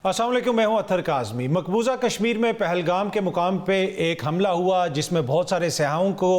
अस्सलाम वालेकुम, मैं हूं अत्तर काज़मी। मकबूजा कश्मीर में पहलगाम के मुकाम पे एक हमला हुआ जिसमें बहुत सारे सयाहों को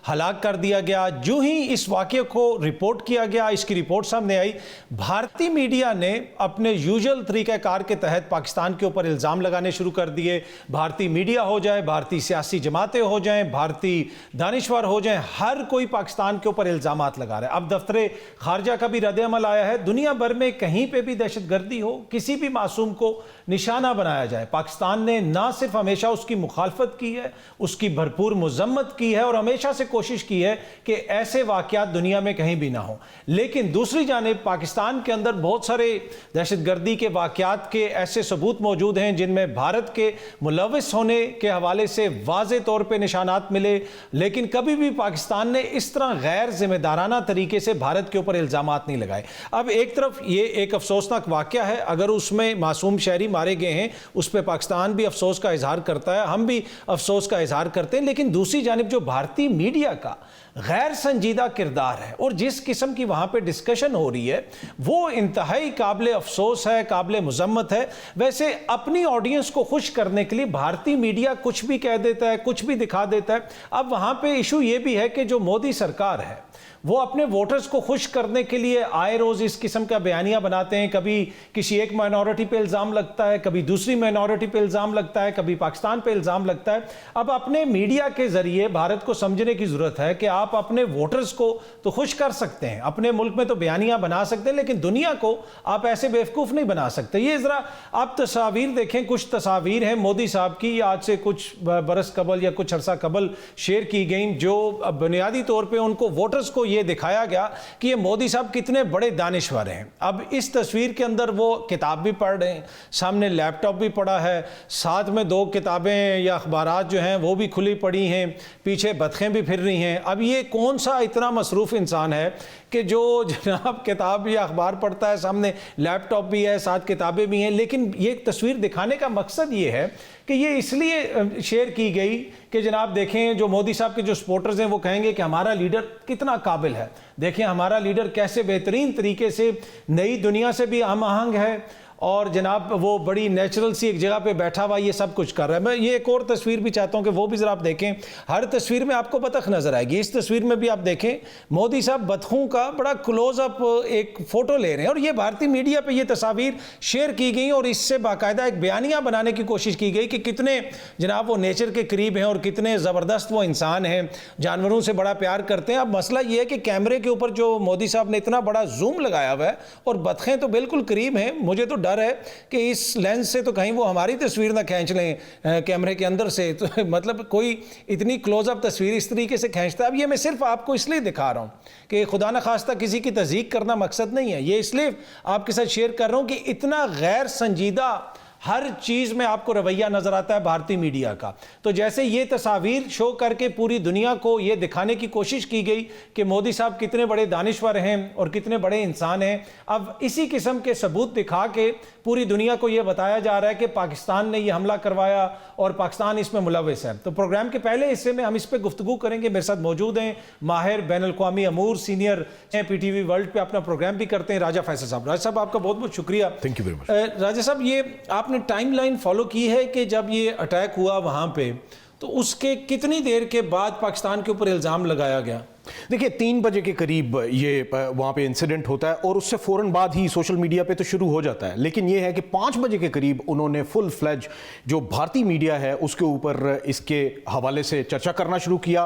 हलाक कर दिया गया। जो ही इस वाक़े को रिपोर्ट किया गया, इसकी रिपोर्ट सामने आई, भारतीय मीडिया ने अपने यूजुअल तरीक़ाकार के तहत पाकिस्तान के ऊपर इल्ज़ाम लगाने शुरू कर दिए। भारतीय मीडिया हो जाए, भारतीय सियासी जमातें हो जाएँ, भारतीय दानिशवर हो जाएँ, हर कोई पाकिस्तान के ऊपर इल्ज़ामात लगा रहा है। अब दफ्तर खारजा का भी रद्द-ए-अमल आया है। दुनिया भर में कहीं पर भी दहशतगर्दी हो, किसी भी मासूम को निशाना बनाया जाए, पाकिस्तान ने ना सिर्फ हमेशा उसकी मुखालफत की है, उसकी भरपूर मजम्मत की है और हमेशा से कोशिश की है कि ऐसे वाक़यात दुनिया में कहीं भी ना हो। लेकिन दूसरी जानिब पाकिस्तान के अंदर बहुत सारे दहशतगर्दी के वाक़यात के ऐसे सबूत मौजूद हैं जिनमें भारत के मुलविस होने के हवाले से वाज़े तौर पर निशानात मिले, लेकिन कभी भी पाकिस्तान ने इस तरह गैर जिम्मेदाराना तरीके से भारत के ऊपर इल्ज़ामात नहीं लगाए। अब एक तरफ ये एक अफसोसनाक वाक़या है, अगर उसमें मासूम शहरी मारे गए हैं उस पर पाकिस्तान भी अफसोस का इजहार करता है, हम भी अफसोस का इजहार करते हैं। लेकिन दूसरी जानिब जो भारतीय मीडिया का गैर संजीदा किरदार है और जिस किस्म की वहां पे डिस्कशन हो रही है वो इंतहाई काबिल अफसोस है, काबिल मुजम्मत है। वैसे अपनी ऑडियंस को खुश करने के लिए भारतीय मीडिया कुछ भी कह देता है, कुछ भी दिखा देता है। अब वहां पे इशू ये भी है कि जो मोदी सरकार है वो अपने वोटर्स को खुश करने के लिए आए रोज इस किस्म का बयानियां बनाते हैं। कभी किसी एक माइनॉरिटी पे इल्ज़ाम लगता है, कभी दूसरी माइनॉरिटी पे इल्ज़ाम लगता है, कभी पाकिस्तान पे इल्ज़ाम लगता है। अब अपने मीडिया के जरिए भारत को समझने की जरूरत है कि आप अपने वोटर्स को तो खुश कर सकते हैं, अपने मुल्क में तो बयानियां बना सकते हैं, लेकिन दुनिया को आप ऐसे बेवकूफ़ नहीं बना सकते। ये ज़रा आप तस्वीर देखें, कुछ तस्वीर हैं मोदी साहब की आज से कुछ बरस कबल या कुछ अरसा कबल शेयर की गई, जो बुनियादी तौर पर उनको वोटर्स को ये दिखाया गया कि ये मोदी साहब कितने बड़े दानिशवर हैं। अब इस तस्वीर के अंदर वो किताब भी पढ़ रहे हैं, सामने लैपटॉप भी पड़ा है, साथ में दो किताबें या अखबारात जो हैं वो भी खुली पड़ी हैं, पीछे बतखें भी फिर रही हैं। अब ये कौन सा इतना मसरूफ़ इंसान है कि जो जनाब किताब या अखबार पढ़ता है, सामने लैपटॉप भी है, साथ किताबें भी हैं। लेकिन ये तस्वीर दिखाने का मकसद ये है कि ये इसलिए शेयर की गई कि जनाब देखें जो मोदी साहब के जो सपोर्टर्स हैं वो कहेंगे कि हमारा लीडर कितना काबिल है, देखें हमारा लीडर कैसे बेहतरीन तरीके से नई दुनिया से भी हम आहंग है और जनाब वो बड़ी नेचुरल सी एक जगह पे बैठा हुआ ये सब कुछ कर रहा है। मैं ये एक और तस्वीर भी चाहता हूँ कि वो भी ज़रा आप देखें। हर तस्वीर में आपको बतख नज़र आएगी, इस तस्वीर में भी आप देखें मोदी साहब बतखों का बड़ा क्लोजअप एक फ़ोटो ले रहे हैं और ये भारतीय मीडिया पे ये तस्वीर शेयर की गई और इससे बाकायदा एक बयानिया बनाने की कोशिश की गई कि कितने जनाब वो नेचर के करीब हैं और कितने ज़बरदस्त वो इंसान हैं, जानवरों से बड़ा प्यार करते हैं। अब मसला ये है कि कैमरे के ऊपर जो मोदी साहब ने इतना बड़ा जूम लगाया हुआ है और बतखें तो बिल्कुल करीब हैं, मुझे तो डर है कि इस लेंस से तो कहीं वो हमारी तस्वीर ना खींच लें कैमरे के अंदर से, तो मतलब कोई इतनी क्लोजअप तस्वीर इस तरीके से खींचता है। अब ये मैं सिर्फ आपको इसलिए दिखा रहा हूं कि खुदा न खास्ता किसी की तज़ीक करना मकसद नहीं है, ये इसलिए आपके साथ शेयर कर रहा हूं कि इतना गैर संजीदा हर चीज़ में आपको रवैया नज़र आता है भारतीय मीडिया का। तो जैसे ये तस्वीर शो करके पूरी दुनिया को ये दिखाने की कोशिश की गई कि मोदी साहब कितने बड़े दानिशवर हैं और कितने बड़े इंसान हैं, अब इसी किस्म के सबूत दिखा के पूरी दुनिया को ये बताया जा रहा है कि पाकिस्तान ने ये हमला करवाया और पाकिस्तान इसमें मुलविस है। तो प्रोग्राम के पहले हिस्से में हम इस पर गुफ्तगू करेंगे। मेरे साथ मौजूद हैं माहिर बैनुल-अक़वामी अमूर, सीनियर PTV वर्ल्ड पे अपना प्रोग्राम भी करते हैं, राजा फैसल साहब। राजा साहब आपका बहुत बहुत शुक्रिया। Thank you very much. राजा साहब ये आपने टाइमलाइन फॉलो की है कि जब ये अटैक हुआ वहां पे तो उसके कितनी देर के बाद पाकिस्तान के ऊपर इल्ज़ाम लगाया गया? देखिए 3 बजे के करीब ये वहाँ पे इंसिडेंट होता है और उससे फ़ौरन बाद ही सोशल मीडिया पे तो शुरू हो जाता है। लेकिन ये है कि 5 बजे के करीब उन्होंने फुल फ्लेज जो भारतीय मीडिया है उसके ऊपर इसके हवाले से चर्चा करना शुरू किया।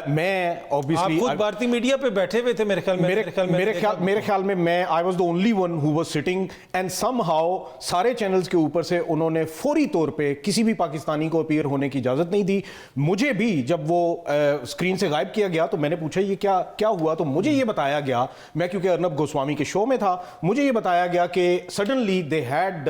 मैं ऑब्वियसली खुद भारतीय मीडिया पे बैठे हुए थे मेरे ख्याल में मैं I was the only one who was sitting and somehow सारे चैनल्स के ऊपर से उन्होंने फौरी तौर पर किसी भी पाकिस्तानी को अपीयर होने की इजाज़त नहीं दी। मुझे भी जब वो स्क्रीन से गायब किया गया तो मैंने पूछा ये क्या हुआ, तो मुझे ये बताया गया, मैं क्योंकि अर्नब गोस्वामी के शो में था, मुझे ये बताया गया कि suddenly they had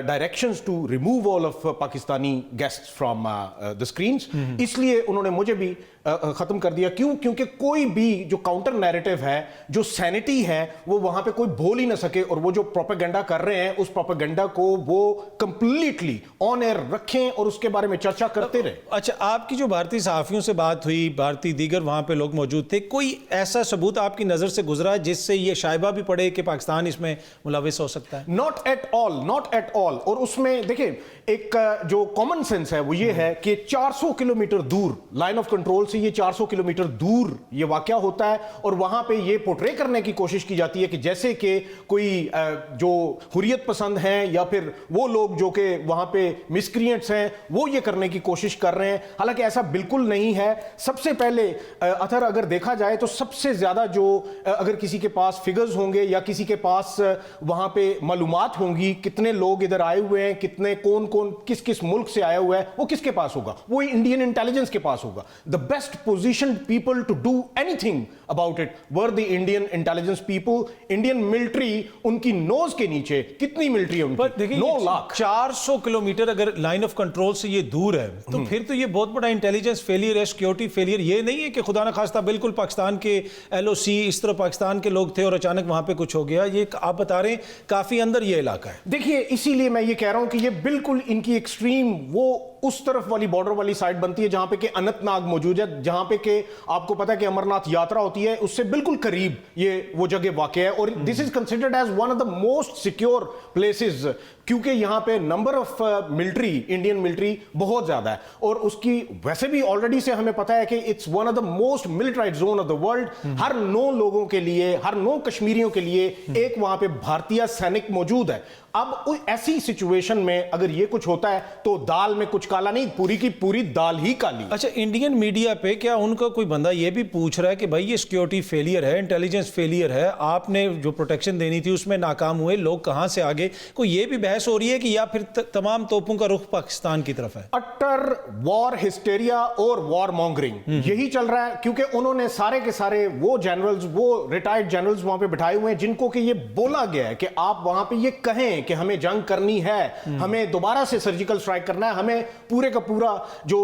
directions to remove all of Pakistani guests from the screens, इसलिए उन्होंने मुझे भी खत्म कर दिया। क्यों? क्योंकि कोई भी जो काउंटर नैरेटिव है, जो सैनिटी है, वो वहां पे कोई बोल ही ना सके, और वो जो प्रोपेगेंडा कर रहे हैं उस प्रोपेगेंडा को वो कंप्लीटली ऑन एयर रखें और उसके बारे में चर्चा करते रहे। अच्छा, आपकी जो भारतीय सहाफियों से बात हुई, भारतीय दीगर वहां पे लोग मौजूद थे, कोई ऐसा सबूत आपकी नजर से गुजरा जिससे ये शायबा भी पड़े कि पाकिस्तान इसमें मुलविस हो सकता है? Not at all, not at all. और उसमें देखिए, एक जो कॉमन सेंस है वो ये है कि 400 किलोमीटर दूर लाइन ऑफ कंट्रोल से, ये 400 किलोमीटर दूर ये वाकया होता है, और वहां पे ये पोर्ट्रे करने की कोशिश की जाती है कि जैसे कि कोई जो हुर्रियत पसंद हैं या फिर वो लोग जो कि वहां पे मिसक्रिएंट्स हैं, वो ये करने की कोशिश कर रहे हैं। हालांकि ऐसा बिल्कुल नहीं है। सबसे पहले अथर अगर देखा जाए तो सबसे ज्यादा जो अगर किसी के पास फिगर्स होंगे या किसी के पास वहां पे मालूमात होंगी, कितने लोग इधर आए हुए हैं, कितने कौन कौन किस किस मुल्क से आया हुआ है, वो किसके पास होगा? वो इंडियन इंटेलिजेंस के पास होगा। The best position people to do anything about it were the Indian intelligence people. Indian military उनकी नोज के नीचे, कितनी मिलिट्री है उनकी? 9 लाख। 400 किलोमीटर अगर लाइन ऑफ कंट्रोल से ये दूर है, तो फिर तो ये बहुत बड़ा इंटेलिजेंस फेलियर है, सिक्योरिटी फेलियर। ये नहीं है कि खुदा ना खास्ता बिल्कुल पाकिस्तान के LOC इस तरह पाकिस्तान के लोग थे और अचानक वहां पे कुछ हो गया। ये आप बता रहे हैं काफी अंदर ये इलाका है। देखिए, इसीलिए मैं ये कह रहा हूं कि ये बिल्कुल इनकी एक्सट्रीम वो उस तरफ वाली बॉर्डर वाली साइड बनती है जहां पे के अनंतनाग मौजूद है, जहां पे के आपको पता है कि अमरनाथ यात्रा होती है, उससे बिल्कुल करीब ये वो जगह वाक़ है। और this is considered as one of the most secure places, क्योंकि यहां पे number of military, Indian military बहुत ज्यादा है, और उसकी वैसे भी ऑलरेडी से हमें पता है कि it's one of the most militarized zone of the world. हर 9 लोगों के लिए, हर 9 कश्मीरियों के लिए एक वहां पे भारतीय सैनिक मौजूद है। अब ऐसी सिचुएशन में अगर ये कुछ होता है तो दाल में कुछ काला नहीं, पूरी की पूरी दाल ही काली। अच्छा, इंडियन मीडिया पे क्या उनका कोई बंदा ये भी पूछ रहा है कि भाई ये सिक्योरिटी फेलियर है, इंटेलिजेंस फेलियर है, आपने जो प्रोटेक्शन देनी थी उसमें नाकाम हुए, लोग कहां से आगे? कोई ये भी बहस हो रही है कि या फिर तमाम तोपों का रुख पाकिस्तान की तरफ है? अटर वॉर हिस्टेरिया और वॉर मॉन्गरिंग यही चल रहा है, क्योंकि उन्होंने सारे के सारे वो जनरल्स, वो रिटायर्ड जनरल्स वहां पे बिठाए हुए हैं जिनको कि ये बोला गया है कि आप वहां पे ये कहें कि हमें जंग करनी है, हमें दोबारा से सर्जिकल स्ट्राइक करना है, हमें पूरे का पूरा जो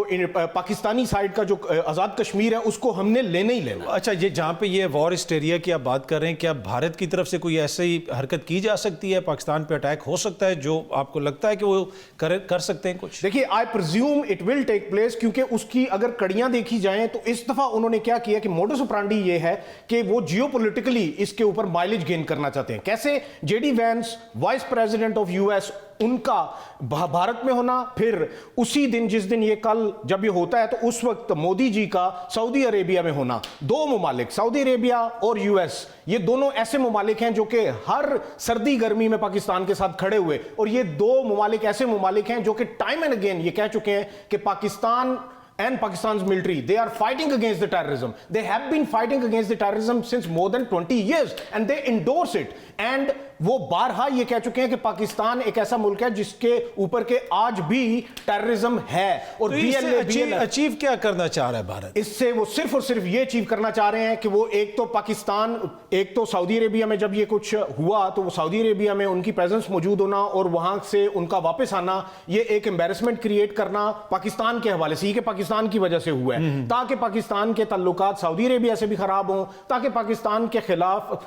पाकिस्तानी साइड का जो आजाद कश्मीर है उसको हमने लेने ही लेना। अच्छा, ये जहां पे ये वॉर हिस्टेरिया की आप बात कर रहे हैं, क्या भारत की तरफ से कोई ऐसी हरकत की जा सकती है, पाकिस्तान पे अटैक हो सकता है, जो आपको लगता है कि वो कर सकते हैं कुछ? देखिए, I presume it will take place, क्योंकि उसकी अगर कड़ियां देखी जाएं तो इस दफा उन्होंने क्या किया कि मोडस ऑपरेंडी ये है कि वो जियोपॉलिटिकली इसके ऊपर माइलेज गेन करना चाहते हैं। कैसे? JD Vance, vice president of US, उनका भारत में होना, फिर उसी दिन जिस दिन ये कल जब ये होता है तो उस वक्त मोदी जी का सऊदी अरेबिया में होना। 2 ममालिक, सऊदी अरेबिया और यूएस, ये दोनों ऐसे ममालिक हैं जो कि हर सर्दी गर्मी में पाकिस्तान के साथ खड़े हुए, और ये 2 ममालिक ऐसे ममालिक हैं जो कि टाइम एंड अगेन ये कह चुके हैं कि Pakistan and Pakistan's military, they are fighting against the terrorism. They have been fighting against the terrorism since more than 20 years and they endorse it. And वो बारहा ये कह चुके हैं कि पाकिस्तान एक ऐसा मुल्क है जिसके ऊपर के आज भी टेररिज्म है। और तो इससे अचीव क्या करना चाह रहा है भारत? इससे वो सिर्फ और सिर्फ ये अचीव करना चाह रहे हैं कि वो एक तो पाकिस्तान, एक तो सऊदी अरेबिया में जब ये कुछ हुआ तो वो सऊदी अरेबिया में उनकी प्रेजेंस मौजूद होना और वहां से उनका वापस आना, ये एक एम्बेरसमेंट क्रिएट करना पाकिस्तान के हवाले से, ये कि पाकिस्तान की वजह से हुआ है, ताकि पाकिस्तान के ताल्लुकात सऊदी अरेबिया से भी खराब हों, ताकि पाकिस्तान के खिलाफ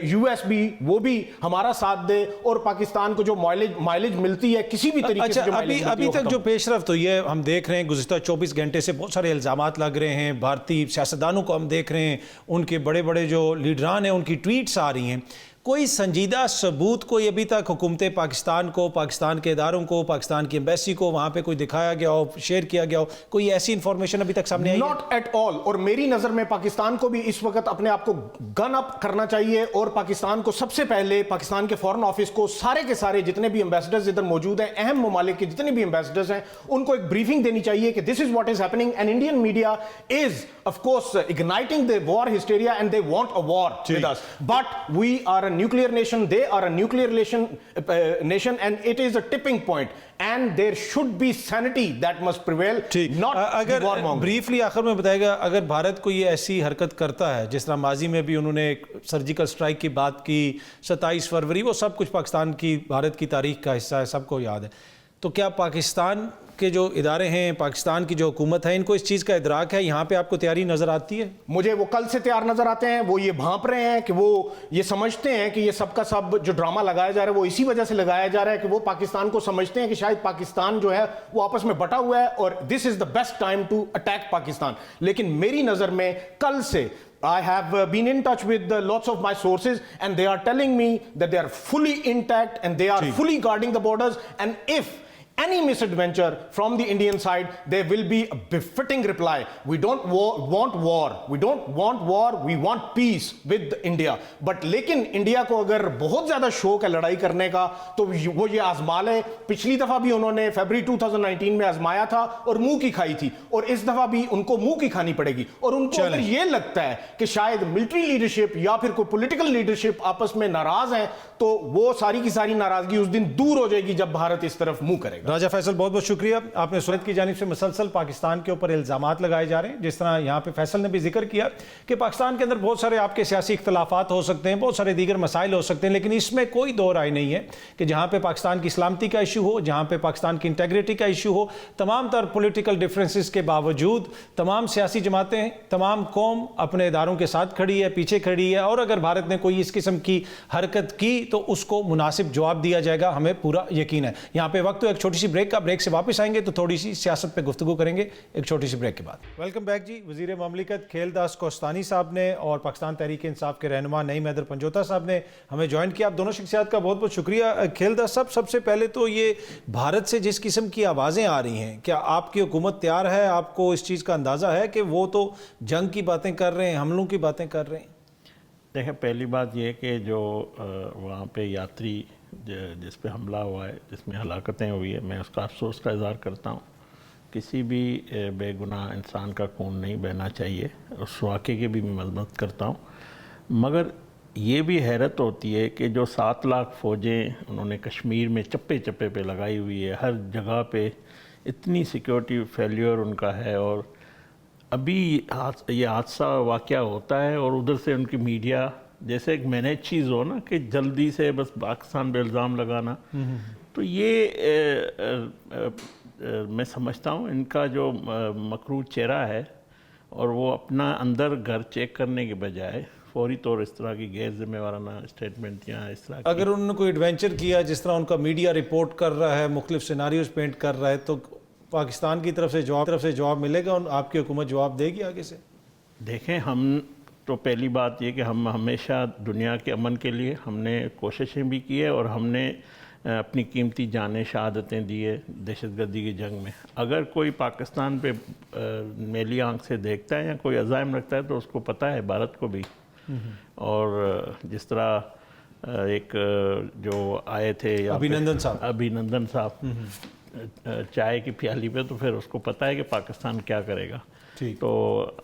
यूएस भी वो भी हमारा साथ दे और पाकिस्तान को जो माइलेज मिलती है किसी भी तरीके से, अभी तक जो पेशरफ्त हुई है हम देख रहे हैं, गुज़िश्ता 24 घंटे से बहुत सारे इल्जामात लग रहे हैं, भारतीय सियासतदानों को हम देख रहे हैं, उनके बड़े बड़े जो लीडरान हैं उनकी ट्वीट्स आ रही हैं, कोई संजीदा सबूत कोई अभी तक हुकूमत पाकिस्तान को, पाकिस्तान के इदारों को, पाकिस्तान की एम्बेसी को वहां पे कोई दिखाया गया हो, शेयर किया गया हो, कोई ऐसी इंफॉर्मेशन अभी तक सामने आई? Not at all. और मेरी नजर में पाकिस्तान को भी इस वक्त अपने आप को गन अप करना चाहिए और पाकिस्तान को सबसे पहले, पाकिस्तान के फॉरेन ऑफिस को, सारे के सारे जितने भी एम्बेसडर्स इधर मौजूद हैं, अहम ममालिक के जितने भी एम्बेसडर्स हैं, उनको एक ब्रीफिंग देनी चाहिए कि this is what is happening and Indian media is of course igniting the war hysteria and they want a war with us, but we are a nuclear nation, they are a nuclear nation and it is a tipping point and there should be sanity that must prevail, not अगर war mongering. Briefly आखिर में बताएगा, अगर भारत को ये ऐसी हरकत करता है जिस तरह माजी में भी उन्होंने सर्जिकल स्ट्राइक की बात की, 27 फरवरी, वो सब कुछ पाकिस्तान की, भारत की तारीख का हिस्सा है, सबको याद है, तो क्या पाकिस्तान के जो इदारे हैं, पाकिस्तान की जो हुकूमत है, इनको इस चीज़ का इदराक है? यहाँ पे आपको तैयारी नज़र आती है? मुझे वो कल से तैयार नजर आते हैं। वो ये भांप रहे हैं कि वो ये समझते हैं कि ये सबका सब जो ड्रामा लगाया जा रहा है वो इसी वजह से लगाया जा रहा है कि वो पाकिस्तान को समझते हैं कि शायद पाकिस्तान जो है वो आपस में बटा हुआ है और this is the best time to attack Pakistan. लेकिन मेरी नजर में कल से I have been in touch with lots of my sources and they are telling me that they are fully intact and they are fully guarding the borders, and if any misadventure from the Indian side, there will be a befitting reply. We don't want war. We don't want war. We want peace with India. But लेकिन India को अगर बहुत ज्यादा शौक है लड़ाई करने का तो वो ये आजमा ले। पिछली दफा भी उन्होंने फरवरी 2019 में आजमाया था और मुंह की खाई थी, और इस दफा भी उनको मुंह की खानी पड़ेगी। और उनको अगर ये लगता है कि शायद मिलिट्री लीडरशिप या फिर कोई पॉलिटिकल लीडरशिप आपस में नाराज है तो वो सारी की सारी नाराजगी उस दिन दूर हो जाएगी जब भारत इस तरफ मुंह करेगा। राजा फैसल, बहुत बहुत शुक्रिया। आपने सूरत की जानिब से मुसलसल पाकिस्तान के ऊपर इल्जामात लगाए जा रहे हैं, जिस तरह यहाँ पे फैसल ने भी जिक्र किया कि पाकिस्तान के अंदर बहुत सारे आपके सियासी इख्तलाफात हो सकते हैं, बहुत सारे दीगर मसाइल हो सकते हैं, लेकिन इसमें कोई दो राय नहीं है कि जहाँ पे पाकिस्तान की सलामती का इशू हो, जहाँ पे पाकिस्तान की इंटेग्रिटी का इशू हो, तमाम तर पोलिटिकल डिफरेंसेस के बावजूद तमाम सियासी जमातें, तमाम कौम अपने इदारों के साथ खड़ी है, पीछे खड़ी है, और अगर भारत ने कोई इस किस्म की हरकत की तो उसको मुनासिब जवाब दिया जाएगा, हमें पूरा यकीन है। यहाँ पे वक्त तो एक छोटी सी ब्रेक का, ब्रेक से वापस आएंगे तो थोड़ी सी सियासत पे गुफ्तगू करेंगे एक छोटी सी ब्रेक के बाद। वेलकम बैक जी। वजीर ममलिकत खेलदास कोस्तानी साहब ने और पाकिस्तान तहरीक इंसाफ के रहनुमा नईम हैदर पंजोता साहब ने हमें ज्वाइन किया। आप दोनों शख्सियात का बहुत बहुत शुक्रिया। खेलदास साहब, सबसे पहले तो ये भारत से जिस किस्म की आवाज़ें आ रही हैं, क्या आपकी हुकूमत तैयार है? आपको इस चीज़ का अंदाज़ा है कि वो तो जंग की बातें कर रहे हैं, हमलों की बातें कर रहे हैं? देखिए, पहली बात यह कि जो वहाँ पे यात्री जिस पे हमला हुआ है, जिसमें हलाकतें हुई है, मैं उसका अफसोस का इज़हार करता हूँ। किसी भी बेगुनाह इंसान का खून नहीं बहना चाहिए, उस वाक़े की भी मैं मज़म्मत करता हूँ। मगर ये भी हैरत होती है कि जो 7 लाख फ़ौजें उन्होंने कश्मीर में चप्पे चप्पे पे लगाई हुई है, हर जगह पे इतनी सिक्योरिटी फेलियर उनका है, और अभी ये हादसा वाक़या होता है और उधर से उनकी मीडिया जैसे एक मैनेज चीज़ हो ना कि जल्दी से बस पाकिस्तान पे इल्ज़ाम लगाना, तो ये मैं समझता हूँ इनका जो मकरूर चेहरा है, और वो अपना अंदर घर चेक करने के बजाय फौरी तौर इस तरह की गैर जिम्मेवाराना स्टेटमेंट या इस तरह अगर उन्होंने कोई एडवेंचर किया जिस तरह उनका मीडिया रिपोर्ट कर रहा है, मुख्तलिफ सिनारियोज पेंट कर रहा है, तो पाकिस्तान की तरफ से जवाब मिलेगा और आपकी हुकूमत जवाब देगी आगे से? देखें, हम तो पहली बात ये कि हम हमेशा दुनिया के अमन के लिए हमने कोशिशें भी की है और हमने अपनी कीमती जानें शहादतें दी है दहशतगर्दी की जंग में। अगर कोई पाकिस्तान पे मेली आंख से देखता है या कोई अज़ाइम रखता है तो उसको पता है भारत को भी। और जिस तरह एक जो आए थे अभिनंदन साहब चाय की प्याली पे, तो फिर उसको पता है कि पाकिस्तान क्या करेगा। तो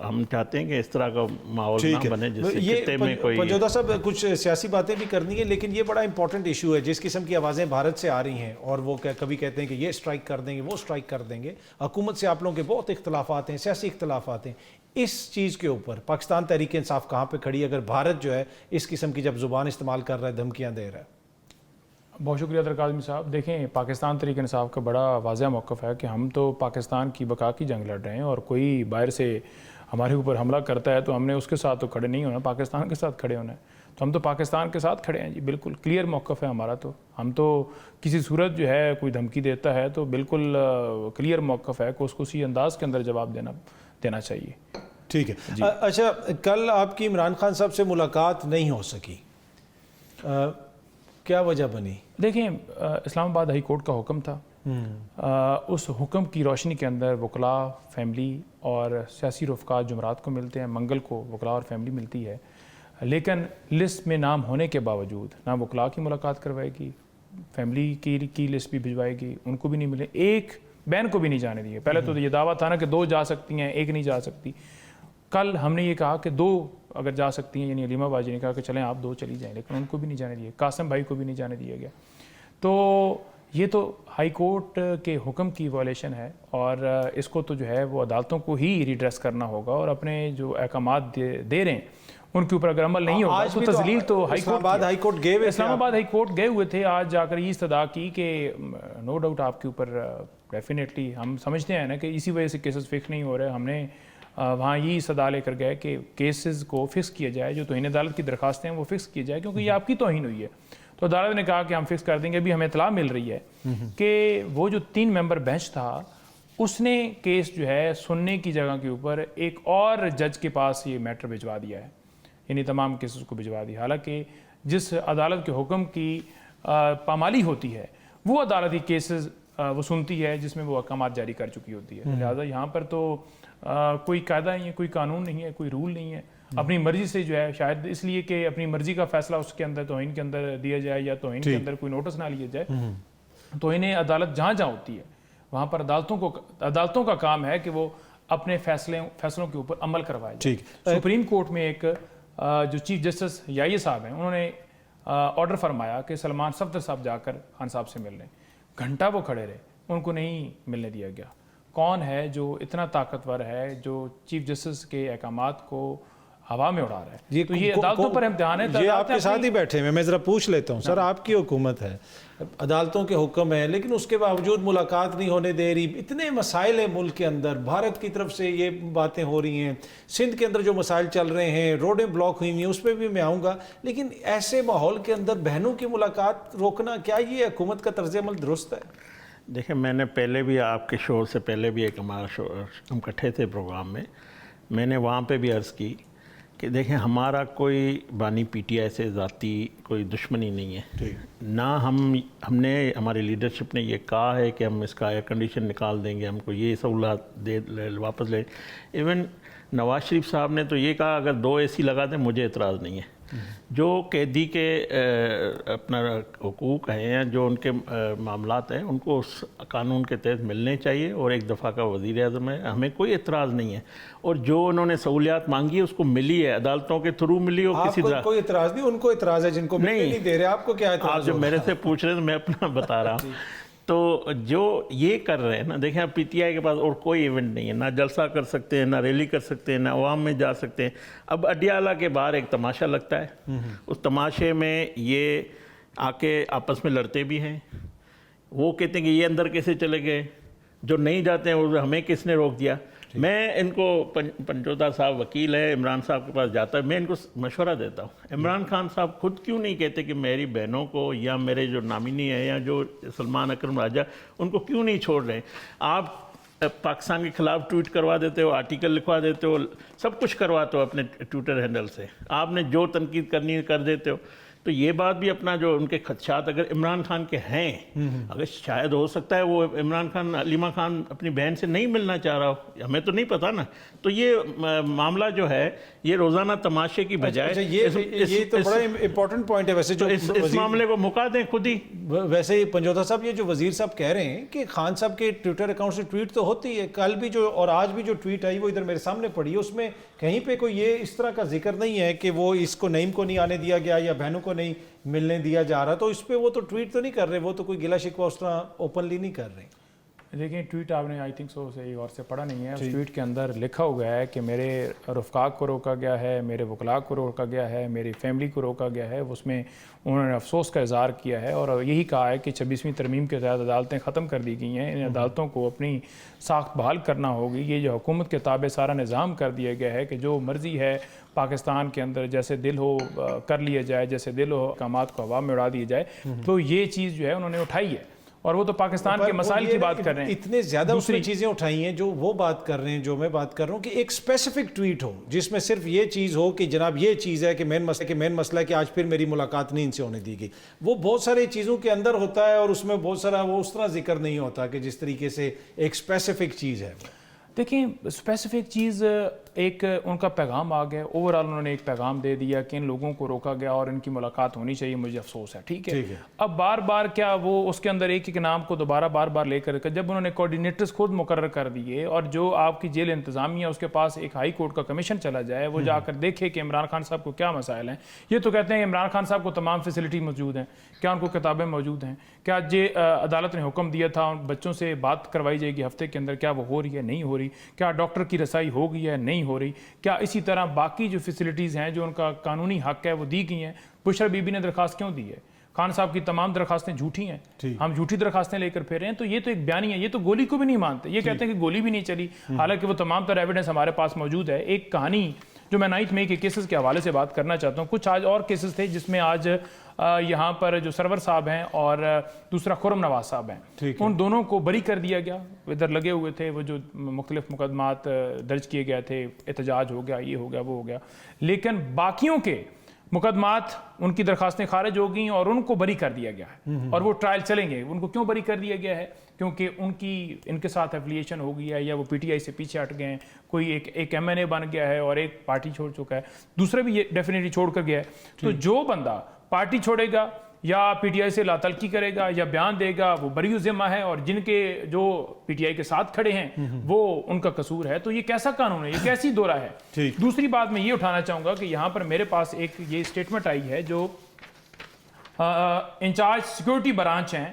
हम चाहते हैं कि इस तरह का माहौल ना बने जिससे खित्ते में कोई। पंजोता साहब, कुछ सियासी बातें भी करनी है, लेकिन ये बड़ा इंपॉर्टेंट इशू है। जिस किस्म की आवाज़ें भारत से आ रही हैं और वो कभी कहते हैं कि ये स्ट्राइक कर देंगे, वो स्ट्राइक कर देंगे, हुकूमत से आप लोगों के बहुत इख्तलाफात हैं, सियासी इख्तलाफात हैं, इस चीज़ के ऊपर पाकिस्तान तहरीक इंसाफ कहाँ पर खड़ी है अगर भारत जो है इस किस्म की जब ज़ुबान इस्तेमाल कर रहा है, धमकियाँ दे रहा है? बहुत शुक्रिया दरकाज़मी साहब। देखें, पाकिस्तान तहरीक इंसाफ का बड़ा वाज़ह मौक़िफ़ है कि हम तो पाकिस्तान की बका की जंग लड़ रहे हैं, और कोई बाहर से हमारे ऊपर हमला करता है तो हमने उसके साथ तो खड़े नहीं होना, पाकिस्तान के साथ खड़े होना है। तो हम तो पाकिस्तान के साथ खड़े हैं जी, बिल्कुल क्लियर मौक़िफ़ है हमारा। तो हम तो किसी सूरत जो है कोई धमकी देता है तो बिल्कुल क्लियर मौक़िफ़ है कि उसको उसी अंदाज़ के अंदर जवाब देना चाहिए। ठीक है। अच्छा, कल आपकी इमरान खान साहब से मुलाकात नहीं हो सकी, क्या वजह बनी? देखें, इस्लामाबाद हाई कोर्ट का हुक्म था। उस हुक्म की रोशनी के अंदर वकला, फैमिली और सियासी रफ़क़ात जुमरात को मिलते हैं, मंगल को वकला और फैमिली मिलती है, लेकिन लिस्ट में नाम होने के बावजूद ना वकला की मुलाकात करवाएगी, फैमिली की लिस्ट भी भिजवाएगी, उनको भी नहीं मिले, एक बहन को भी नहीं जाने दिए। पहले तो ये दावा था ना कि 2 जा सकती हैं, 1 नहीं जा सकती। कल हमने ये कहा कि 2 अगर जा सकती हैं, यानी अलीमा बाजी ने कहा कि चलें आप 2 चली जाएं, लेकिन उनको भी नहीं जाने दिए, कासिम भाई को भी नहीं जाने दिया गया। तो ये तो हाई कोर्ट के हुक्म की वायलेशन है, और इसको तो जो है वो अदालतों को ही रिड्रेस करना होगा, और अपने जो अहकामात दे रहे हैं उनके ऊपर अगर अमल नहीं होगा आज तो भी तजलील तो इस्लामाबाद हाई कोर्ट गए हुए थे इस्लामाबाद हाई कोर्ट गए हुए थे। आज जाकर ये इस्तदा की कि नो डाउट आपके ऊपर डेफिनेटली हम समझते हैं ना कि इसी वजह से केसेस फिक्स नहीं हो रहे। हमने वहाँ ये सदा लेकर गए कि केसेस को फिक्स किया जाए, जो तौहीन अदालत की दरखास्तें हैं वो फिक्स किया जाए, क्योंकि ये आपकी तौहीन हुई है। तो अदालत ने कहा कि हम फिक्स कर देंगे। अभी हमें इतला मिल रही है कि वो जो 3 मेंबर बेंच था उसने केस जो है सुनने की जगह के ऊपर एक और जज के पास ये मैटर भिजवा दिया है, यानी तमाम केसेस को भिजवा दिया। हालांकि जिस अदालत के हुक्म की पामाली होती है वो अदालत ही केसेस वो सुनती है जिसमें वो अहकामात जारी कर चुकी होती है। लिहाजा यहाँ पर तो कोई कायदा नहीं है, कोई कानून नहीं है, कोई रूल नहीं है। अपनी मर्जी से जो है, शायद इसलिए कि अपनी मर्जी का फैसला उसके अंदर तौहीन के अंदर दिया जाए या तौहीन के अंदर कोई नोटिस ना लिया जाए। तौहीन अदालत जहाँ जहाँ होती है वहाँ पर अदालतों का काम है कि वो अपने फैसलों के ऊपर अमल करवाए। ठीक। सुप्रीम कोर्ट में एक जो चीफ जस्टिस याये साहब हैं उन्होंने ऑर्डर फरमाया कि सलमान सफदर साहब जाकर खान साहब से मिल लें। घंटा वो खड़े रहे, उनको नहीं मिलने दिया गया। कौन है जो इतना ताकतवर है जो चीफ जस्टिस के अहकामात को हवा में उड़ा रहा है? तो ये अदालतों पर इम्तिहान है। ये आपके साथ ही बैठे हैं, मैं ज़रा पूछ लेता हूँ। सर, आपकी हुकूमत है, अदालतों के हुक्म है, लेकिन उसके बावजूद मुलाकात नहीं होने दे रही। इतने मसाइल हैं मुल्क के अंदर, भारत की तरफ से ये बातें हो रही हैं, सिंध के अंदर जो मसाइल चल रहे हैं, रोडें ब्लॉक हुई हैं, उस पर भी मैं आऊँगा। लेकिन ऐसे माहौल के अंदर बहनों की मुलाकात रोकना, क्या ये हुकूमत का तर्ज अमल दुरुस्त है? देखिए, मैंने पहले भी आपके शो से पहले भी एक हमारा शो हम इकट्ठे थे प्रोग्राम में, मैंने वहाँ पे भी अर्ज़ की कि देखें, हमारा कोई बानी पीटीआई से ज़ाती कोई दुश्मनी नहीं है ना। हमने हमारी लीडरशिप ने ये कहा है कि हम इसका एयर कंडीशन निकाल देंगे, हमको ये सहूलत वापस ले। इवन नवाज शरीफ साहब ने तो ये कहा अगर 2 AC लगा दें मुझे एतराज़ नहीं है। जो कैदी के अपना हुकूक हैं, जो उनके मामलात हैं, उनको उस कानून के तहत मिलने चाहिए। और एक दफ़ा का वज़ीर आज़म है, हमें कोई एतराज़ नहीं है। और जो उन्होंने सहूलियात मांगी है उसको मिली है, अदालतों के थ्रू मिली हो। किसी तरह कोई एतराज़ नहीं, उनको एतराज़ है जिनको नहीं दे रहे। आपको क्या एतराज़? आप जो मेरे से पूछ रहे हैं तो मैं अपना बता रहा हूँ। तो जो ये कर रहे हैं ना, देखें, अब पीटीआई के पास और कोई इवेंट नहीं है, ना जलसा कर सकते हैं, ना रैली कर सकते हैं, ना अवाम में जा सकते हैं। अब अडियाला के बाहर एक तमाशा लगता है, उस तमाशे में ये आके आपस में लड़ते भी हैं। वो कहते हैं कि ये अंदर कैसे चले गए, जो नहीं जाते हैं वो हमें किसने रोक दिया। मैं इनको पंचोदा साहब वकील है, इमरान साहब के पास जाता है, मैं इनको मशवरा देता हूँ, इमरान खान साहब खुद क्यों नहीं कहते कि मेरी बहनों को या मेरे जो नामिनी है या जो सलमान अकरम राजा, उनको क्यों नहीं छोड़ रहे? आप पाकिस्तान के खिलाफ ट्वीट करवा देते हो, आर्टिकल लिखवा देते हो, सब कुछ करवाते हो अपने ट्विटर हैंडल से, आपने जो तनकीद करनी कर देते हो। तो ये बात भी अपना जो उनके खदशात अगर इमरान खान के हैं, अगर शायद हो सकता है वो इमरान खान अलीमा खान अपनी बहन से नहीं मिलना चाह रहा हो, हमें तो नहीं पता ना। तो ये मामला जो है ये रोज़ाना तमाशे की बजाय ये तो बड़ा इंपॉर्टेंट पॉइंट है वैसे, जो इस मामले को मुका दें खुद ही। वैसे ही पंजोता साहब, ये जो वजीर साहब कह रहे हैं कि खान साहब के ट्विटर अकाउंट से ट्वीट तो होती है, कल भी जो और आज भी जो ट्वीट आई वो इधर मेरे सामने पड़ी है, उसमें कहीं पे कोई ये इस तरह का जिक्र नहीं है कि वो इसको नईम को नहीं आने दिया गया या बहनों को नहीं मिलने दिया जा रहा। तो इस पे वो तो ट्वीट तो नहीं कर रहे, वो तो कोई गिला शिकवा उस तरह ओपनली नहीं कर रहे। देखिए, ट्वीट आपने आई थिंक सो से और से पढ़ा नहीं है। उस ट्वीट के अंदर लिखा हुआ है कि मेरे रफ़्क़ात को रोका गया है, मेरे वकला को रोका गया है, मेरी फैमिली को रोका गया है। उसमें उन्होंने अफसोस का इज़हार किया है और यही कहा है कि 26वीं तरमीम के तहत अदालतें ख़त्म कर दी गई हैं, इन अदालतों को अपनी साख्त बहाल करना होगी। ये जो हुकूमत के ताबे सारा निज़ाम कर दिया गया है कि जो मर्ज़ी है पाकिस्तान के अंदर जैसे दिल हो कर लिया जाए, जैसे दिल हो अहकामात को हवा में उड़ा दिया जाए। तो ये चीज़ जो है उन्होंने उठाई है और वो तो पाकिस्तान के मसाइल की बात कर रहे हैं। इतने ज्यादा दूसरी चीजें उठाई हैं जो वो बात कर रहे हैं, जो मैं बात कर रहा हूँ कि एक स्पेसिफिक ट्वीट हो जिसमें सिर्फ ये चीज हो कि जनाब ये चीज है कि मेन मसला है कि आज फिर मेरी मुलाकात नहीं इनसे होने दी गई। वो बहुत सारी चीजों के अंदर होता है और उसमें बहुत सारा वो उस तरह जिक्र नहीं होता कि जिस तरीके से एक स्पेसिफिक चीज है। देखिए, स्पेसिफिक चीज़ एक उनका पैगाम आ गया, ओवरऑल उन्होंने एक पैगाम दे दिया कि इन लोगों को रोका गया और इनकी मुलाकात होनी चाहिए, मुझे अफसोस है। ठीक है। अब बार बार क्या वो उसके अंदर एक ही नाम को दोबारा बार बार लेकर, जब उन्होंने कोऑर्डिनेटर्स खुद मुकर्रर कर दिए और जो आपकी जेल इंतजामिया उसके पास एक हाई कोर्ट का कमीशन चला जाए, वो जाकर देखे कि इमरान खान साहब को क्या मसाइल हैं। ये तो कहते हैं इमरान खान साहब को तमाम फैसिलिटी मौजूद हैं, क्या उनको किताबें मौजूद हैं, क्या जे अदालत ने हुक्म दिया था बच्चों से बात करवाई जाएगी हफ्ते के अंदर, क्या वो हो रही है, नहीं हो रही रही, क्या डॉक्टर की रसाई हो गई है नहीं हो रही, क्या इसी तरह बाकी जो फैसिलिटीज़ हैं जो उनका कानूनी हक है वो दी गई हैं। बुशरा बीबी ने दरख्वास्त क्यों दी है? खान साहब की तमाम दरखास्तें झूठी हैं, हम झूठी दरखास्तें लेकर फिर रहे हैं। तो ये तो एक बयानी है, ये तो गोली को भी नहीं मानते, ये कहते हैं कि गोली भी नहीं चली, हालांकि वो तमाम तरह एविडेंस हमारे पास मौजूद है। एक कहानी जो मैं 9 मई के केसेस के हवाले से बात करना चाहता हूँ, कुछ आज और केसेस थे जिसमें आज यहाँ पर जो सरवर साहब हैं और दूसरा खुरम नवाज साहब हैं, उन दोनों को बरी कर दिया गया। इधर लगे हुए थे वो जो मुख्तलिफ मुकदमात दर्ज किए गए थे, एहतजाज हो गया, ये हो गया, वो हो गया, लेकिन बाकियों के मुकदमात उनकी दरखास्तें खारिज हो गई और उनको बरी कर दिया गया है और वो ट्रायल चलेंगे। उनको क्यों बरी कर दिया गया है? क्योंकि उनकी इनके साथ एफिलिएशन हो गई है या वो पीटीआई से पीछे हट गए हैं, कोई एक एमएनए बन गया है और एक पार्टी छोड़ चुका है, दूसरा भी ये डेफिनेटली छोड़ कर गया है। तो जो बंदा पार्टी छोड़ेगा या पीटीआई से लातलकी करेगा या बयान देगा वो बरी ज़िम्मा है, और जिनके जो पीटीआई के साथ खड़े हैं वो उनका कसूर है। तो ये कैसा कानून है, ये कैसी दौरा है? दूसरी बात मैं ये उठाना चाहूँगा कि यहाँ पर मेरे पास एक ये स्टेटमेंट आई है जो इंचार्ज सिक्योरिटी ब्रांच हैं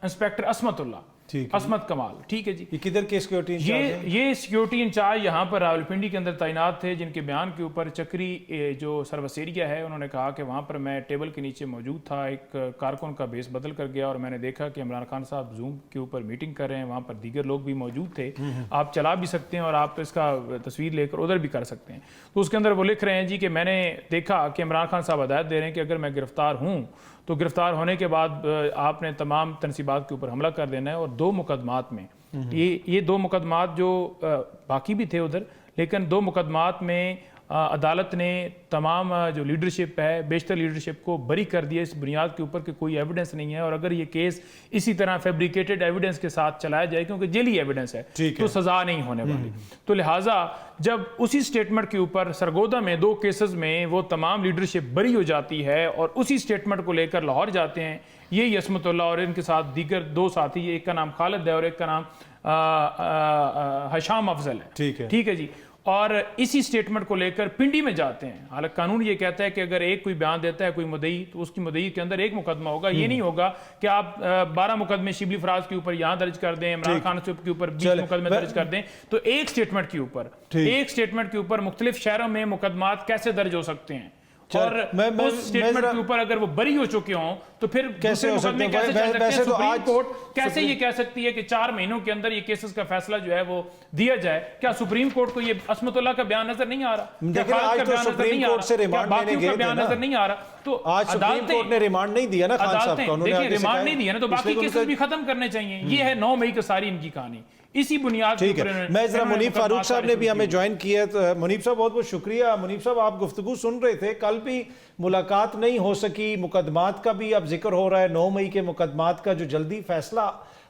इंस्पेक्टर असमत कमाल, ठीक है जी, ये किधर के सिक्योरिटी इंचार्ज हैं? ये सिक्योरिटी इंचार्ज यहाँ पर रावलपिंडी के अंदर तैनात थे, जिनके बयान के ऊपर चक्री जो सर्विस एरिया है, उन्होंने कहा कि वहाँ पर मैं टेबल के नीचे मौजूद था, एक कारकुन का बेस बदल कर गया और मैंने देखा कि इमरान खान साहब जूम के ऊपर मीटिंग कर रहे हैं, वहाँ पर दीगर लोग भी मौजूद थे, आप चला भी सकते हैं और आप इसका तस्वीर लेकर उधर भी कर सकते हैं। तो उसके अंदर वो लिख रहे हैं जी कि मैंने देखा कि इमरान खान साहब हदायत दे रहे हैं कि अगर मैं गिरफ्तार हूँ तो गिरफ्तार होने के बाद आपने तमाम तनसीबात के ऊपर हमला कर देना है। और 2 मुकदमात में ये 2 मुकदमात जो बाकी भी थे उधर, लेकिन 2 मुकदमात में अदालत ने तमाम जो लीडरशिप है, बेशतर लीडरशिप को बरी कर दिया इस बुनियाद के ऊपर कि कोई एविडेंस नहीं है, और अगर ये केस इसी तरह फैब्रिकेटेड एविडेंस के साथ चलाया जाए, क्योंकि जेली एविडेंस है, तो सजा नहीं होने वाली। तो लिहाजा जब उसी स्टेटमेंट के ऊपर सरगोदा में 2 केसेस में वो तमाम लीडरशिप बरी हो जाती है और उसी स्टेटमेंट को लेकर लाहौर जाते हैं, ये यसमतुल्लाह और इनके साथ दीगर 2 साथी, एक का नाम खालिद है और एक का नाम हशाम अफजल है, ठीक है जी, और इसी स्टेटमेंट को लेकर पिंडी में जाते हैं। हालांकि कानून ये कहता है कि अगर एक कोई बयान देता है कोई मुद्दई, तो उसकी मुद्दई के अंदर एक मुकदमा होगा। ये नहीं होगा कि आप 12 मुकदमे शिबली फराज के ऊपर यहाँ दर्ज कर दें, इमरान खान के ऊपर 20 मुकदमे दर्ज कर दें। तो एक स्टेटमेंट के ऊपर मुख्तलिफ शहरों में मुकदमात कैसे दर्ज हो सकते हैं? और उस स्टेटमेंट के ऊपर अगर वो बरी हो चुके हों तो फिर कैसे हो सकते हैं? सुप्रीम कोर्ट कैसे ये कह सकती है कि 4 महीनों के अंदर ये केसेस का फैसला जो है वो दिया जाए? क्या सुप्रीम कोर्ट को ये असमतुल्लाह का बयान नजर नहीं आ रहा? आज तो सुप्रीम कोर्ट से रिमांड लेने गए थे नजर नहीं आ रहा? तो आज सुप्रीम कोर्ट ने रिमांड नहीं दिया ना खान साहब को, देखिए रिमांड नहीं दिया ना, तो बाकी केसेस भी खत्म करने चाहिए। ये है 9 मई की सारी इनकी कहानी, इसी बुनियाद ठीक है। मैं जरा मुनीब फारूक साहब ने भी हमें ज्वाइन किया है, तो मुनीब साहब बहुत बहुत शुक्रिया। मुनीब साहब, आप गुफ्तगू सुन रहे थे, कल भी मुलाकात नहीं हो सकी, मुकदमात का भी अब जिक्र हो रहा है, 9 मई के मुकदमात का जो जल्दी फैसला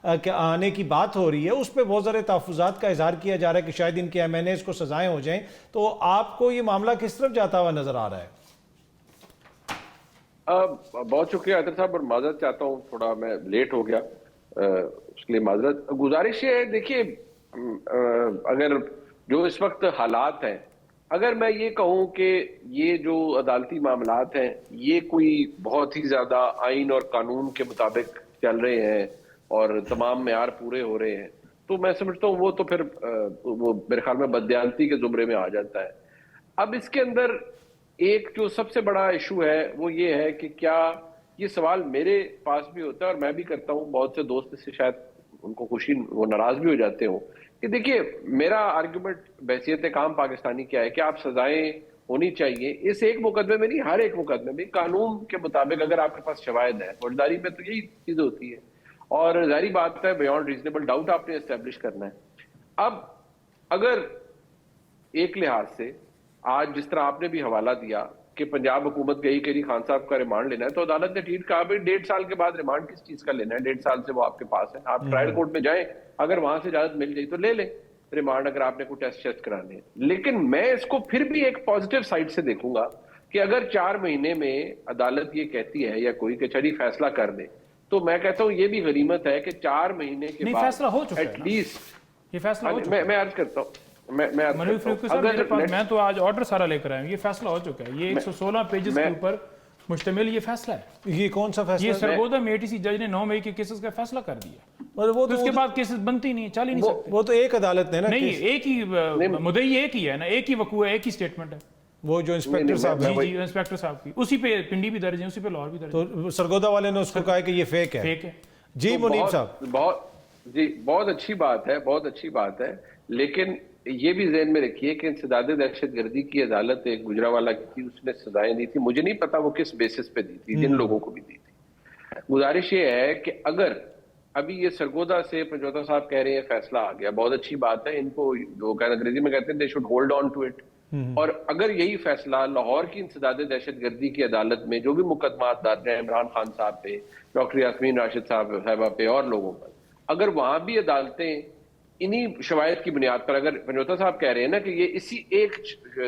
आने की बात हो रही है, उस पर बहुत सारे तहफ़्फ़ुज़ात का इजहार किया जा रहा है कि शायद इनके एमएनएज़ को सजाएं हो जाएं। तो आपको ये मामला किस तरफ जाता हुआ नजर आ रहा है? बहुत शुक्रिया आदिर साहब, और माजरत चाहता हूँ, थोड़ा मैं लेट हो गया, उसके लिए माजरत। गुजारिश है, देखिए अगर जो इस वक्त हालात हैं, अगर मैं ये कहूँ कि ये जो अदालती मामलात हैं ये कोई बहुत ही ज्यादा आइन और कानून के मुताबिक चल रहे हैं और तमाम मेयार पूरे हो रहे हैं, तो मैं समझता हूँ वो तो फिर वो मेरे ख्याल में बददियानती के जुमरे में आ जाता है। अब इसके अंदर एक जो सबसे बड़ा इशू है वो ये है कि क्या ये सवाल मेरे पास भी होता है और मैं भी करता हूँ, बहुत से दोस्त इससे शायद उनको खुशी, वो नाराज भी हो जाते हो कि देखिए मेरा आर्गुमेंट बहसियत काम पाकिस्तानी क्या है कि आप सजाएं होनी चाहिए, इस एक मुकदमे में नहीं, हर एक मुकदमे में कानून के मुताबिक अगर आपके पास शवाहिद है। फौजदारी में तो यही चीज होती है और जाहिर बात है बियॉन्ड रीजनेबल डाउट आपने एस्टेब्लिश करना है। अब अगर एक लिहाज से आज जिस तरह आपने भी हवाला दिया कि पंजाब हुकूमत गई करी खान साहब का रिमांड लेना है, तो अदालत ने ठीक कहा भाई 1.5 साल के बाद रिमांड किस चीज का लेना है, 1.5 साल से वो आपके पास है, आप ट्रायल कोर्ट में जाएं, अगर वहां से इजाजत मिल गई तो ले लें रिमांड, अगर आपने कोई टेस्ट कराने। लेकिन मैं इसको फिर भी एक पॉजिटिव साइड से देखूंगा कि अगर 4 महीने में अदालत ये कहती है या कोई कचहरी फैसला कर दे, तो मैं कहता हूँ ये भी गनीमत है कि 4 महीने के बाद फैसला हो चुका है, एटलीस्ट ये फैसला हो चुका है। मैं अर्ज करता हूँ, मैं तो आज ऑर्डर सारा लेकर आया हूं, ये फैसला हो चुका है, ये 116 पेजेस के ऊपर मुश्तमिल ये फैसला है। ये कौन सा फैसला ये है? सरगोदा में ATC जज ने 9 मई के केसेस का फैसला कर दिया। और वो तो उसके बाद केसेस बनती नहीं, चल ही नहीं सकते। वो तो एक अदालत ने ना नहीं, केस- एक ही मुद्दई एक ही है ना, एक ही वकूआ है, एक ही स्टेटमेंट है। वो जो इंस्पेक्टर साहब है, जी इंस्पेक्टर साहब की, उसी पे पिंडी भी दर्ज है, उसी पे लाहौर भी दर्ज है। तो सरगोदा वाले ने उसको कहा कि ये फेक है। फेक है। जी तो मुनीब बहुत- साहब, बहुत अच्छी बात है, बहुत अच्छी बात है, लेकिन ये भी ज़हन में रखिए कि इंसदाद दहशतगर्दी की अदालत एक गुजरावाला की थी, उसने सजाएं दी थी। मुझे नहीं पता वो किस बेसिस पे दी थी, जिन लोगों को भी दी थी। गुजारिश ये है कि अगर अभी ये सरगोदा से पंजोता साहब कह रहे हैं फैसला आ गया, बहुत अच्छी बात है, इनको जो अंग्रेजी में कहते हैं they should hold on to it. और अगर यही फैसला लाहौर की इंसदाद दहशतगर्दी की अदालत में जो भी मुकदमा दर्ज है इमरान खान साहब पे, डॉक्टर यास्मीन राशिद साहबा पे और लोगों पर, अगर वहां भी अदालतें इन्हीं शवायद की बुनियाद पर, अगर पंजोता साहब कह रहे हैं ना कि ये इसी एक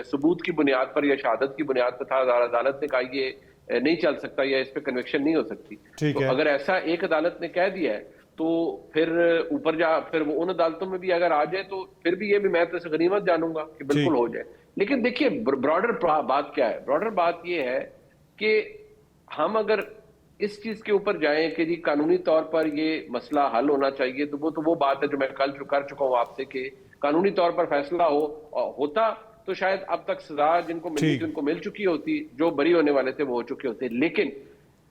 सबूत की बुनियाद पर या शहादत की बुनियाद पर था, अदालत ने कहा ये नहीं चल सकता या इस पे कन्विक्शन नहीं हो सकती, ठीक तो है। अगर ऐसा एक अदालत ने कह दिया है तो फिर ऊपर फिर वो उन अदालतों में भी अगर आ जाए तो फिर भी ये भी मैं तो इसे गनीमत जानूंगा कि बिल्कुल हो जाए। लेकिन देखिए ब्रॉडर बात क्या है, ब्रॉडर बात ये है कि हम अगर इस चीज के ऊपर जाएं कि जी कानूनी तौर पर ये मसला हल होना चाहिए, तो वो बात है जो मैं कल कर चुका हूं आपसे कि कानूनी तौर पर फैसला होता तो शायद अब तक सजा जिनको मिल चुकी होती, जो बरी होने वाले थे वो हो चुके होते। लेकिन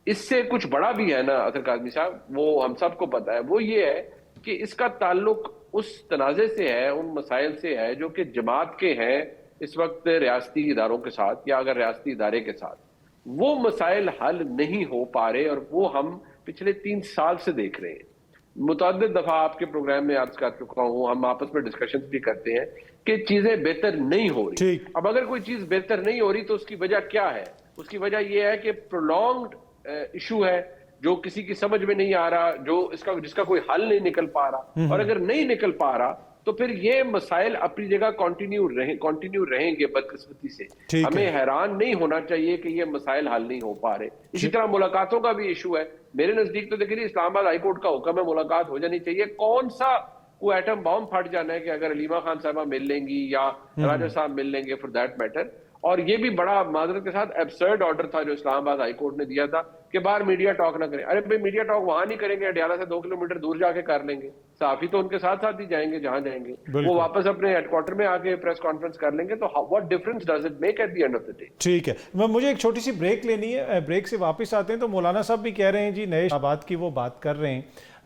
इससे कुछ बड़ा भी है ना असर काज़मी साहब, वो हम सबको पता है, वो ये है कि इसका ताल्लुक उस तनाज़े से है, उन मसाइल से है जो कि जमात के हैं इस वक्त रियासती इदारों के साथ, या अगर रियासती इदारे के साथ वो मसाइल हल नहीं हो पा रहे, और वो हम पिछले 3 साल से देख रहे हैं। मुतअद्दिद दफा आपके प्रोग्राम में अर्ज कर चुका हूं, हम आपस में डिस्कशन भी करते हैं कि चीजें बेहतर नहीं हो रही। ठीक। अब अगर कोई चीज बेहतर नहीं हो रही तो उसकी वजह क्या है? उसकी वजह यह है कि प्रोलॉन्ग्ड इशू है जो किसी की समझ में नहीं आ रहा, जो जिसका कोई हल नहीं निकल पा रहा, और अगर नहीं निकल पा रहा तो फिर ये मसाइल अपनी जगह कंटिन्यू रहेंगे बदकिस्मती से। हमें हैरान नहीं होना चाहिए कि ये मसाइल हल नहीं हो पा रहे। इसी तरह मुलाकातों का भी इशू है। मेरे नजदीक तो देखिए इस्लामाबाद हाई कोर्ट का हुक्म है, मुलाकात हो जानी चाहिए। कौन सा कोई एटम बॉम्ब फट जाना है कि अगर अलीमा खान साहबा मिल लेंगी या राजा साहब मिल लेंगे फॉर दैट मैटर। और ये भी बड़ा माजरत के साथ एब्सर्ड ऑर्डर था जो इस्लामाबाद हाई कोर्ट ने दिया था कि बाहर मीडिया टॉक ना करें। अरे भाई मीडिया टॉक वहां नहीं करेंगे, अडियाला से 2 किलोमीटर दूर जाके कर लेंगे। सहाफी तो उनके साथ साथ ही जाएंगे जहां जाएंगे, वो वापस अपने हेडक्वार्टर में आके प्रेस कॉन्फ्रेंस कर लेंगे। तो what difference does it make at the end of the day? ठीक है, मुझे एक छोटी सी ब्रेक लेनी है। ब्रेक से वापस आते हैं तो मौलाना साहब भी कह रहे हैं जी नए आबाद की वो बात कर रहे हैं,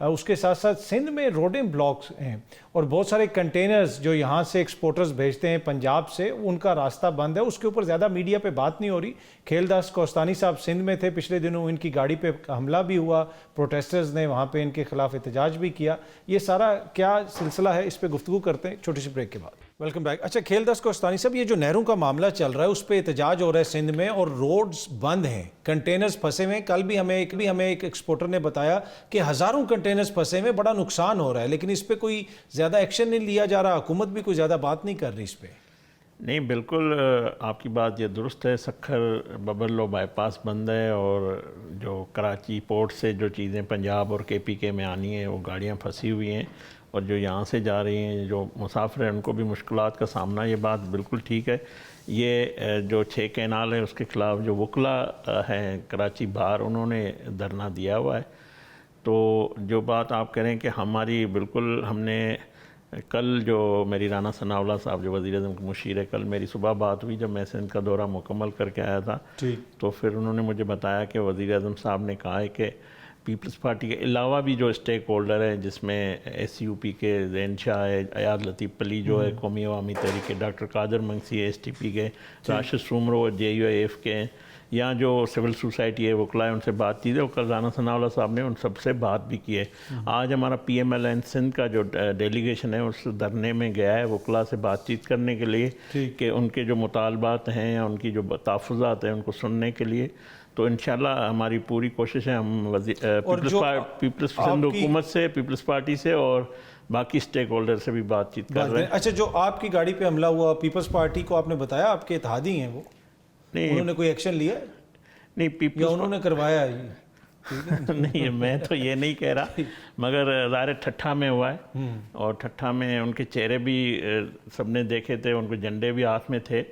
उसके साथ साथ सिंध में रोडिंग ब्लॉक्स हैं और बहुत सारे कंटेनर्स जो यहाँ से एक्सपोर्टर्स भेजते हैं पंजाब से, उनका रास्ता बंद है। उसके ऊपर ज़्यादा मीडिया पे बात नहीं हो रही। खेलदास कोस्तानी साहब सिंध में थे पिछले दिनों, इनकी गाड़ी पे हमला भी हुआ, प्रोटेस्टर्स ने वहाँ पे इनके खिलाफ एहतजाज भी किया। ये सारा क्या सिलसिला है, इस पर गुफ्तगू करते हैं छोटी सी ब्रेक के बाद। Welcome back. अच्छा खेलदास कोस्तानी साहब, ये जो नहरों का मामला चल रहा है उस पर एहतजाज हो रहा है सिंध में और रोड्स बंद हैं, कंटेनर्स फंसे हुए हैं। कल भी हमें एक एक्सपोर्टर ने बताया कि हज़ारों कंटेनर्स फंसे हुए, बड़ा नुकसान हो रहा है, लेकिन इस पर कोई ज़्यादा एक्शन नहीं लिया जा रहा, हुकूमत भी कोई ज़्यादा बात नहीं कर रही इस पर। नहीं, बिल्कुल आपकी बात ये दुरुस्त है। सखर बबरलो बाईपास बंद है और जो कराची पोर्ट से जो चीज़ें पंजाब और KPK में आनी है वो गाड़ियाँ फंसी हुई हैं, और जो यहाँ से जा रही हैं जो मुसाफिर हैं उनको भी मुश्किलात का सामना। ये बात बिल्कुल ठीक है। ये जो 6 कैनाल है उसके ख़िलाफ़ जो वकला हैं कराची बाहर, उन्होंने धरना दिया हुआ है। तो जो बात आप करें कि हमारी बिल्कुल, हमने कल जो मेरी राना सनाउल्लाह साहब जो वज़ीर-ए-आज़म के मुशीर है, कल मेरी सुबह बात हुई जब मैं सिंध का दौरा मुकम्मल करके आया था। तो फिर उन्होंने मुझे बताया कि वज़ीर-ए-आज़म साहब ने कहा है कि पीपल्स पार्टी के अलावा भी जो स्टेक होल्डर हैं, जिसमें SUP के ज़ैन शाह है, अयाद लतीफ़ पली जो है कौमी अवामी तहरीक के, डॉक्टर कादर मंगसी STP के, राशिद सुमरो JUIF के, या जो सिविल सोसाइटी है वकला है, उनसे बातचीत है। और कल राना सनाउल्लाह साहब ने उन सबसे बात भी की है। आज हमारा PMLN सिंध का जो डेलीगेशन है उस धरने में गया है वकला से बातचीत करने के लिए कि उनके जो मुतालबात हैं या उनकी जो तहफ़्फ़ुज़ात हैं उनको सुनने के लिए। तो इंशाल्लाह हमारी पूरी कोशिश है, हम पीपल्स सिंध हुकूमत से, पीपल्स पार्टी से और बाकी स्टेक होल्डर से भी बातचीत कर रहे हैं। अच्छा, जो आपकी गाड़ी पे हमला हुआ, पीपल्स पार्टी को आपने बताया आपके इत्तेहादी हैं वो? नहीं, उन्होंने कोई एक्शन लिया? नहीं, पीपल्स उन्होंने करवाया है? नहीं, मैं तो ये नहीं कह रहा, मगर ज़ाहिर ठट्ठा में हुआ है और ठट्ठा में उनके चेहरे भी सबने देखे थे, उनके झंडे भी हाथ में थे।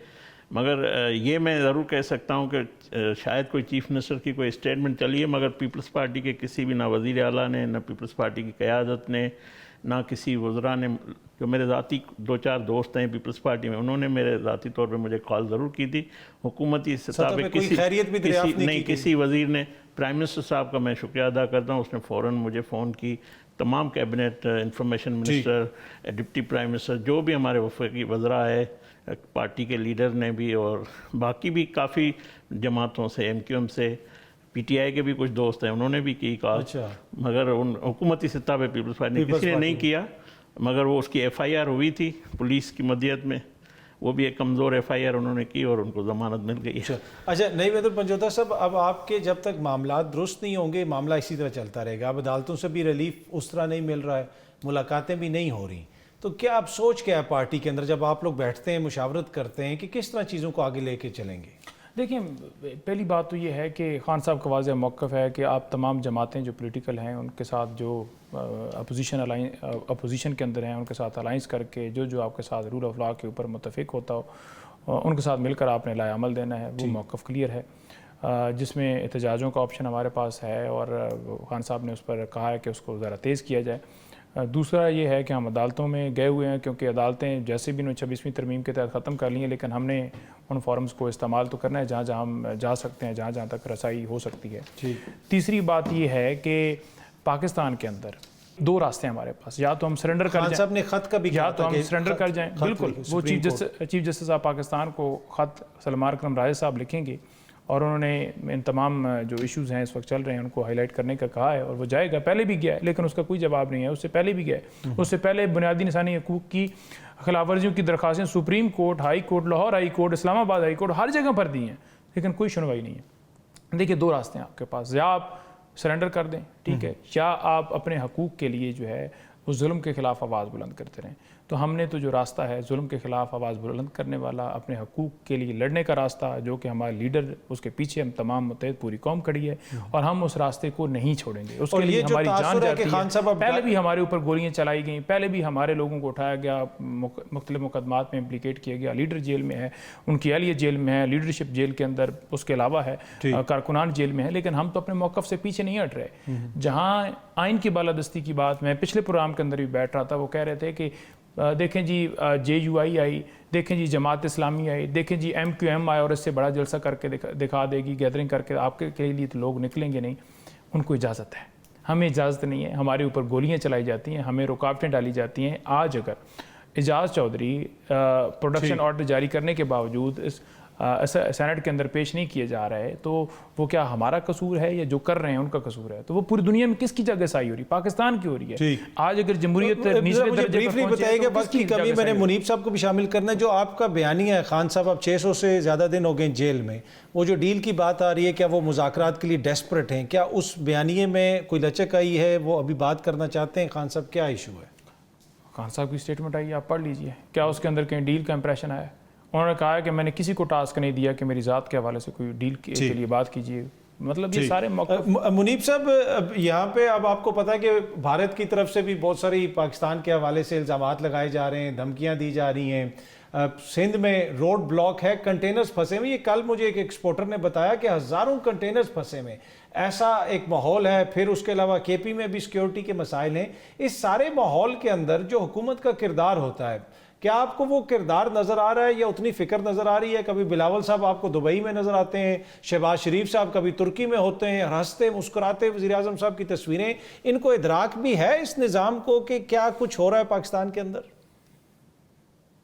मगर ये मैं ज़रूर कह सकता हूँ कि शायद कोई चीफ मिनिस्टर की कोई स्टेटमेंट चली है, मगर पीपल्स पार्टी के किसी भी, ना वज़ीर आला ने, ना पीपल्स पार्टी की क़यादत ने, ना किसी वज़रा ने, जो मेरे ज़ाती 2-4 दोस्त हैं पीपल्स पार्टी में, उन्होंने मेरे ज़ाती तौर पे मुझे कॉल ज़रूर की थी। हुकूमती सतह पे किसी वज़ीर ने, प्राइम मिनिस्टर साहब का मैं शुक्रिया अदा करता हूँ, उसने फ़ौरन मुझे फ़ोन की, तमाम cabinet, information minister, deputy prime minister, जो भी हमारे वफाकी वज़रा है, पार्टी के लीडर ने भी, और बाकी भी काफ़ी जमातों से, MQM से, PTI के भी कुछ दोस्त हैं, उन्होंने भी की कॉल। मगर उन हुकूमती सतह पे पीपल्स पार्टी ने किसी ने नहीं किया, मगर वो उसकी FIR हुई थी पुलिस की मदद में, वो भी एक कमज़ोर FIR उन्होंने की और उनको ज़मानत मिल गई। अच्छा, नहीं वेदुल पंजोता साहब, अब आपके जब तक मामला दुरुस्त नहीं होंगे, मामला इसी तरह चलता रहेगा। अब अदालतों से भी रिलीफ उस तरह नहीं मिल रहा है, मुलाकातें भी नहीं हो रही, तो क्या आप सोच क्या है पार्टी के अंदर जब आप लोग बैठते हैं, मुशावरत करते हैं कि किस तरह चीज़ों को आगे लेके चलेंगे? देखिए, पहली बात तो ये है कि खान साहब का वाज़ेह मौक़िफ़ है कि आप तमाम जमातें जो पॉलिटिकल हैं उनके साथ, जो अपोजिशन के अंदर हैं उनके साथ अलाइंस करके जो आपके साथ रूल ऑफ लॉ के ऊपर मुत्तफ़िक होता हो, उनके साथ मिलकर आपने लाए अमल देना है। वो मौक़िफ़ क्लियर है, जिसमें एहतजाजों का ऑप्शन हमारे पास है और खान साहब ने उस पर कहा है कि उसको ज़रा तेज़ किया जाए। दूसरा ये है कि हम अदालतों में गए हुए हैं, क्योंकि अदालतें जैसे भी 26वीं तरमीम के तहत ख़त्म कर ली हैं, लेकिन हमने उन फॉरम्स को इस्तेमाल तो करना है जहाँ जहाँ हम जा सकते हैं, जहाँ जहाँ तक रसाई हो सकती है। तीसरी बात ये है कि पाकिस्तान के अंदर 2 रास्ते हैं हमारे पास, या तो हम सरेंडर कर जाएं, ने खत का भी या तो हम सरेंडर कर जाएं। बिल्कुल, वो चीफ जस्टिस ऑफ पाकिस्तान को ख़त सलमान अकरम राजे साहब लिखेंगे और उन्होंने इन तमाम जो इश्यूज़ हैं इस वक्त चल रहे हैं उनको हाईलाइट करने का कहा है, और वो जाएगा, पहले भी गया है लेकिन उसका कोई जवाब नहीं है। उससे पहले भी गया है, उससे पहले बुनियादी इंसानी हकूक़ की खिलाफ वर्जियों की दरख्वास्तें supreme court, high court, Lahore high court, Islamabad high court, हर जगह पर दी हैं, लेकिन कोई सुनवाई नहीं है। देखिए, 2 रास्ते हैं आपके पास, या आप सरेंडर कर दें, ठीक है, या आप अपने हकूक़ के लिए जो है उस जुल्म के ख़िलाफ़ आवाज़ बुलंद करते रहें। तो हमने तो जो रास्ता है जुल्म के ख़िलाफ़ आवाज़ बुलंद करने वाला, अपने हकूक़ के लिए लड़ने का रास्ता, जो कि हमारे लीडर, उसके पीछे हम तमाम मुत्तहिद पूरी कौम खड़ी है, और हम उस रास्ते को नहीं छोड़ेंगे। उसके लिए हमारी जान जाती है। पहले भी हमारे ऊपर गोलियां चलाई गई, पहले भी हमारे लोगों को उठाया गया, मुख्तलिफ मुकदमात में इम्प्लीकेट किया गया। लीडर जेल में है, उनकी अहलियत जेल में है, लीडरशिप जेल के अंदर उसके अलावा है, कारकुनान जेल में है, लेकिन हम तो अपने मौक़िफ़ से पीछे नहीं हट रहे। जहाँ आइन की बालादस्ती की बात, मैं पिछले प्रोग्राम के अंदर भी बैठ रहा था, वो कह रहे थे कि देखें जी JUI आई, देखें जी जमात इस्लामी आई, देखें जी MQM आया और इससे बड़ा जलसा करके दिखा देगी, गैदरिंग करके आपके के लिए तो लोग निकलेंगे नहीं। उनको इजाज़त है, हमें इजाज़त नहीं है। हमारे ऊपर गोलियां चलाई जाती हैं, हमें रुकावटें डाली जाती हैं। आज अगर एजाज चौधरी प्रोडक्शन ऑर्डर जारी करने के बावजूद इस सेनेट के अंदर पेश नहीं किए जा रहे, तो वो क्या हमारा कसूर है या जो कर रहे हैं उनका कसूर है? तो वो पूरी दुनिया में किसकी जगह सही हो रही? पाकिस्तान की हो रही है। आज अगर जमहूरियत ब्रीफली बताइएगा, बस की कमी मैंने मुनीब साहब को भी शामिल करना है। जो आपका बयानी है, खान साहब अब 600 से ज़्यादा दिन हो गए जेल में, वो जो डील की बात आ रही है, क्या वो मुज़ाकरात के लिए डेस्परेट हैं? क्या उस बयानिए में कोई लचक आई है, वो अभी बात करना चाहते हैं? खान साहब, क्या इशू है? खान साहब की स्टेटमेंट आई, आप पढ़ लीजिए, क्या उसके अंदर कहीं डील का इंप्रेशन आया? उन्होंने कहा है कि मैंने किसी को टास्क नहीं दिया कि मेरी ज़ात के हवाले से कोई डील के लिए बात कीजिए। मतलब ये सारे मुनीब साहब, यहाँ पे अब आपको पता है कि भारत की तरफ से भी बहुत सारी पाकिस्तान के हवाले से इल्ज़ामात लगाए जा रहे हैं, धमकियाँ दी जा रही हैं। सिंध में रोड ब्लॉक है, कंटेनर्स फंसे हुए। ये कल मुझे एक एक्सपोर्टर ने बताया कि हज़ारों कंटेनर्स फंसे हुए, ऐसा एक माहौल है। फिर उसके अलावा KP में भी सिक्योरिटी के मसाइल हैं। इस सारे माहौल के अंदर जो हुकूमत का किरदार होता है, क्या आपको वो किरदार नज़र आ रहा है या उतनी फ़िक्र नज़र आ रही है? कभी बिलावल साहब आपको दुबई में नज़र आते हैं, शहबाज शरीफ साहब कभी तुर्की में होते हैं, हंसते मुस्कुराते वज़ीर आज़म साहब की तस्वीरें। इनको इदराक भी है इस निज़ाम को कि क्या कुछ हो रहा है पाकिस्तान के अंदर?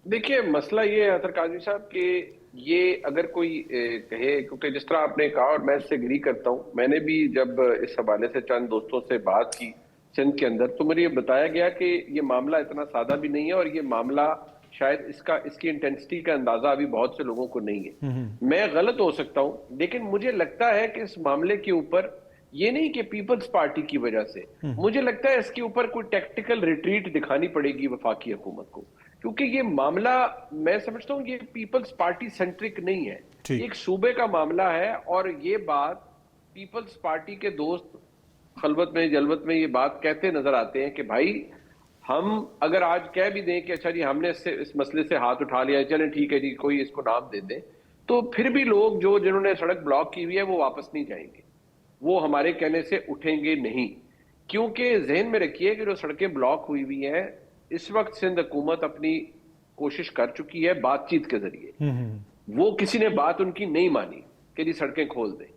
देखिए, मसला ये है अतर काज़मी साहब कि ये अगर कोई कहे, क्योंकि जिस तरह आपने कहा और मैं इससे एग्री करता हूँ, मैंने भी जब इस हवाले से चंद दोस्तों से बात की सिंध के अंदर, तो मुझे ये बताया गया कि ये मामला इतना सादा भी नहीं है और ये मामला शायद इसकी इंटेंसिटी का अंदाजा अभी बहुत से लोगों को नहीं है। मैं गलत हो सकता हूं, लेकिन मुझे लगता है कि इस मामले के ऊपर ये नहीं कि पीपल्स पार्टी की वजह से, मुझे लगता है इसके ऊपर कोई टैक्टिकल रिट्रीट दिखानी पड़ेगी वफाकी हुकूमत को, क्योंकि ये मामला मैं समझता हूं ये पीपल्स पार्टी सेंट्रिक नहीं है, एक सूबे का मामला है। और ये बात पीपल्स पार्टी के दोस्त खलवत में जलवत में ये बात कहते नजर आते हैं कि भाई हम अगर आज कह भी दें कि अच्छा जी हमने इस मसले से हाथ उठा लिया, चलें ठीक है जी कोई इसको नाम दे दे, तो फिर भी लोग जिन्होंने सड़क ब्लॉक की हुई है वो वापस नहीं जाएंगे, वो हमारे कहने से उठेंगे नहीं। क्योंकि जहन में रखिए कि जो सड़कें ब्लॉक हुई हुई हैं, इस वक्त सिंध हुकूमत अपनी कोशिश कर चुकी है बातचीत के जरिए। वो किसी ने बात उनकी नहीं मानी कि जी सड़कें खोल दें,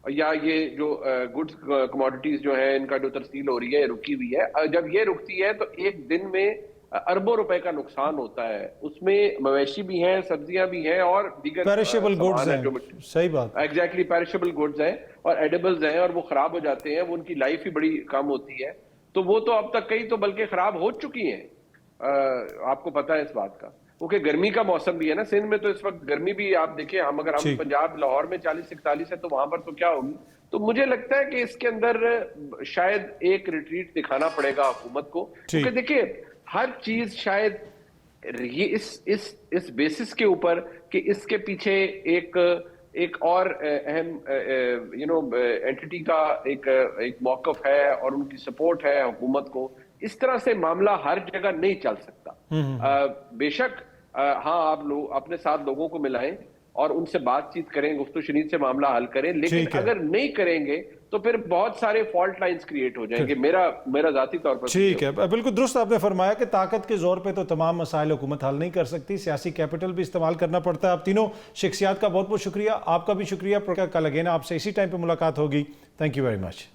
या ये जो गुड्स कमोडिटीज जो है इनका जो तरसील हो रही है रुकी हुई है। जब ये रुकती है तो एक दिन में अरबों रुपए का नुकसान होता है, उसमें मवेशी भी हैं, सब्जियां भी हैं और दीगर पेरिशेबल गुड्स हैं, सही बात, एग्जैक्टली पेरिशेबल गुड्स हैं और एडिबल्स हैं और वो खराब हो जाते हैं, वो उनकी लाइफ ही बड़ी कम होती है। तो वो तो अब तक कई तो बल्कि खराब हो चुकी हैं, आपको पता है इस बात का। क्योंकि गर्मी का मौसम भी है ना सिंध में, तो इस वक्त गर्मी भी आप देखें, हम पंजाब लाहौर में 40-41 है तो वहां पर तो क्या होगी। तो मुझे लगता है कि इसके अंदर शायद एक रिट्रीट दिखाना पड़ेगा हुकूमत को, क्योंकि देखिए हर चीज शायद ये इस बेसिस के ऊपर कि इसके पीछे एक और अहम एंटिटी का एक मौकफ है और उनकी सपोर्ट है हुकूमत को। इस तरह से मामला हर जगह नहीं चल सकता। बेशक हाँ आप लोग अपने साथ लोगों को मिलाएं और उनसे बातचीत करें, गुफ्तगू शनीद से मामला हल करें, लेकिन अगर नहीं करेंगे तो फिर बहुत सारे फॉल्ट लाइंस क्रिएट हो जाएंगे। मेरा जाती तौर पर ठीक है, बिल्कुल दुरुस्त आपने फरमाया कि ताकत के जोर पे तो तमाम मसाइल हुकूमत हल नहीं कर सकती, सियासी कैपिटल भी इस्तेमाल करना पड़ता है। आप तीनों शख्सियात का बहुत बहुत शुक्रिया, आपका भी शुक्रिया। कल अगेन आपसे इसी टाइम पे मुलाकात होगी। Thank you very much.